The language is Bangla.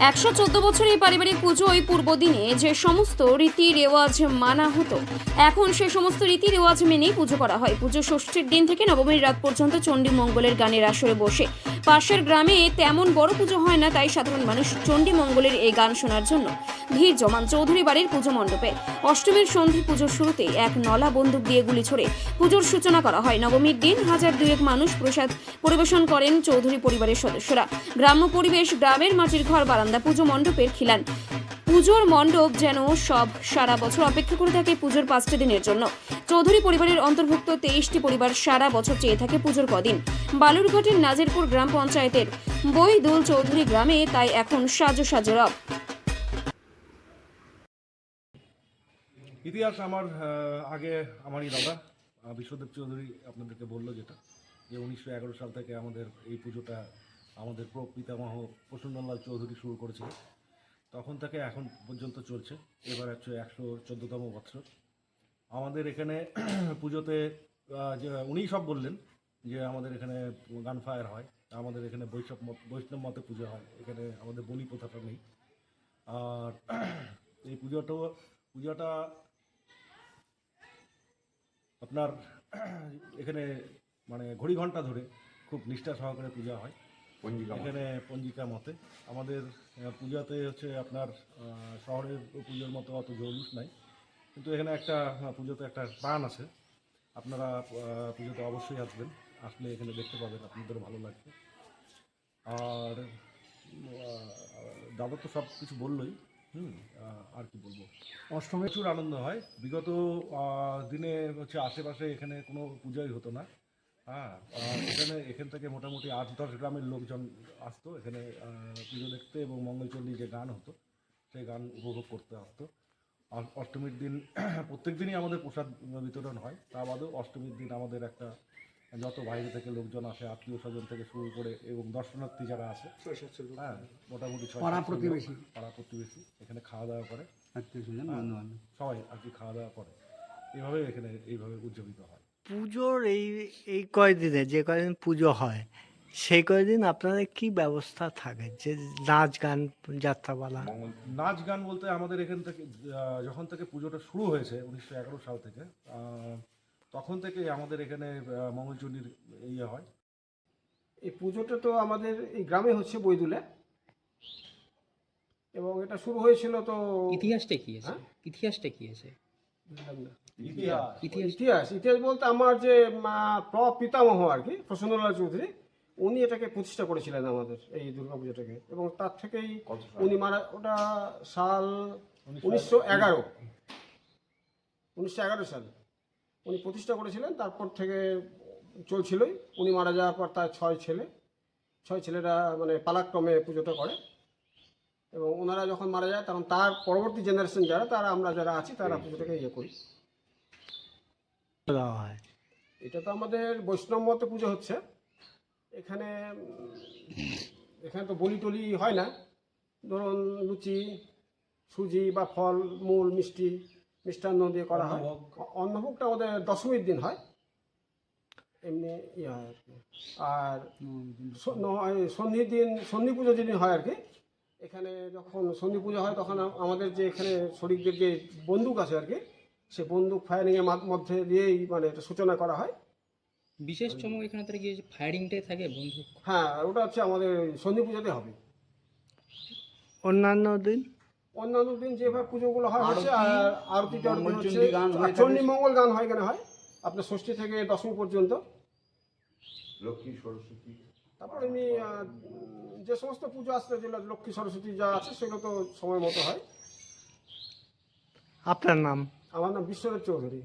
114 বছর এই পারিবারিক পুজোয় পূর্বদিনে যে সমস্ত রীতি রেওয়াজ মানা হতো, এখন সে সমস্ত রীতি রেওয়াজ মেনেই পুজো করা হয়। পুজো ষষ্ঠীর দিন থেকে নবমীর রাত পর্যন্ত চণ্ডী মঙ্গলের গানের আসরে বসে। পাশের গ্রামে তেমন বড় পুজো হয় না, তাই সাধারণ মানুষ চণ্ডী মঙ্গলের এই গান শোনার জন্য ভিড় জমান চৌধুরী বাড়ির পুজো মণ্ডপে। অষ্টমীর সন্ধি পুজোর শুরুতে এক নলা বন্দুক দিয়ে গুলি ছড়ে পুজোর সূচনা করা হয়। নবমীর দিন 1002 মানুষ প্রসাদ পরিবেশন করেন চৌধুরী পরিবারের সদস্যরা। গ্রাম্য পরিবেশ, গ্রামের মাটির ঘর, বারান্দা, পুজো মণ্ডপের খিলান। পুজোর মণ্ডপ যেন সব সারা বছর অপেক্ষা করে থাকে পুজোর 5টি দিনের জন্য। চৌধুরী পরিবারের অন্তর্ভুক্ত 23টি পরিবার সারা বছর চেয়ে থাকে পুজোর কদিন। বালুরঘাটের নাজিরপুর গ্রাম পঞ্চায়েতের বইদুল চৌধুরী গ্রামে তাই এখন সাজো সাজো রব। ইতিহাস আমার আগে আমারই দাদা বিশ্বদেব চৌধুরী আপনাদেরকে বললো যেটা যে 1911 সাল থেকে আমাদের এই পুজোটা আমাদের পিতামহ প্রসন্নলাল চৌধুরী শুরু করেছিল। তখন থেকে এখন পর্যন্ত চলছে। এবার হচ্ছে 114তম বছর আমাদের এখানে পুজোতে। যে উনিই সব বললেন যে আমাদের এখানে গান ফায়ার হয়, আমাদের এখানে বৈষ্ণব মতে পুজো হয়, এখানে আমাদের বলি প্রথাটা নেই। আর এই পুজোটা আপনার এখানে মানে ঘড়ি ঘন্টা ধরে খুব নিষ্ঠা সহকারে পূজা হয় এখানে পঞ্জিকা মতে। আমাদের পূজাতে হচ্ছে আপনার শহরের পুজোর মতো অত জৌলুস নাই, কিন্তু এখানে একটা পুজোতে একটা প্রাণ আছে। আপনারা পুজোতে অবশ্যই আসবেন, আসলে এখানে দেখতে পাবেন, আপনাদের ভালো লাগবে। আর দাদা তো সব কিছু বললোই। আর কি বলবো, অষ্টমী প্রচুর আনন্দ হয়। বিগত দিনে হচ্ছে আশেপাশে এখানে কোনো পূজাই হতো না। এখান থেকে মোটামুটি 8-10 গ্রামের লোকজন আসতো এখানে পুজো দেখতে, এবং মঙ্গলচণ্ডী যে গান হতো সেই গান উপভোগ করতে আসতো। আর অষ্টমীর দিন প্রত্যেক দিনই আমাদের প্রসাদ বিতরণ হয়, তা বাদেও অষ্টমীর দিন আমাদের একটা যত বাইরে থেকে লোকজন আসে, আত্মীয় স্বজন থেকে শুরু করে এবং দর্শনার্থী যারা আছে মোটামুটি পাড়া প্রতিবেশী এখানে খাওয়া দাওয়া করে, সবাই আর কি খাওয়া দাওয়া করে। এইভাবে উদযাপিত হয় পুজোর এই কয়দিনে, যে কয়দিন পুজো হয় সেই কয়দিন আপনাদের কি ব্যবস্থা থাকে? যে নাচ গান, যাত্রাপালা? নাচ গান বলতে আমাদের এখান থেকে যখন থেকে পুজোটা শুরু হয়েছে 1911 সাল থেকে, তখন থেকে আমাদের এখানে মঙ্গলচণ্ডীর ইয়ে হয়। এই পুজোটা তো আমাদের এই গ্রামে হচ্ছে বইদুলে, এবং এটা শুরু হয়েছিল তো ইতিহাসটা কি আছে? ইতিহাসটা কি আছে? ইতিহাস বলতে আমার যে পিতামহ আর কি প্রসন্নলাল চৌধুরী, উনি এটাকে প্রতিষ্ঠা করেছিলেন আমাদের এই দুর্গাপুজোটাকে, এবং তার থেকেই উনি ওটা সাল 1911 সাল উনি প্রতিষ্ঠা করেছিলেন। তারপর থেকে চলছিলই। উনি মারা যাওয়ার পর তার 6 ছেলেরা মানে পালাক্রমে পুজোটা করে, এবং ওনারা যখন মারা যায় তখন তার পরবর্তী জেনারেশন আমরা যারা আছি তারা পুজোটাকে ইয়ে করি। এটা তো আমাদের বৈষ্ণব মতে পুজো হচ্ছে। এখানে তো বলি টলি হয় না। ধরুন লুচি, সুজি বা ফল মূল মিষ্টান্ন দিয়ে করা হয়। অন্নভোগটা আমাদের দশমীর দিন হয়, এমনি ইয়ে হয় আর কি। আর সন্ধি পুজো যেদিন হয় আর কি, এখানে যখন সন্ধি পুজো হয় তখন আমাদের যে এখানে শরিকদের যে বন্দুক আছে আর কি, সে বন্দুক ফায়ারিংয়ের মধ্যে দিয়েই মানে এটা সূচনা করা হয়। বিশেষ চমক এখানে তারা গিয়ে ফায়ারিংটাই থাকে বন্দুক? হ্যাঁ, ওটা হচ্ছে আমাদের সন্ধি পুজোতে হবে। অন্যান্য দিন যেভাবে পুজোগুলো হয় হচ্ছে, আর আরতিটা হচ্ছে চণ্ডী মঙ্গল গান হয়, এখানে হয় আপনার ষষ্ঠী থেকে দশমী পর্যন্ত। লক্ষ্মী সরস্বতী, তারপর এমনি যে সমস্ত পুজো আসলে যেগুলো লক্ষ্মী সরস্বতী যা আছে সেগুলো তো সময় মতো হয়। আপনার নাম? আমার নাম বিশ্বদেব চৌধুরী।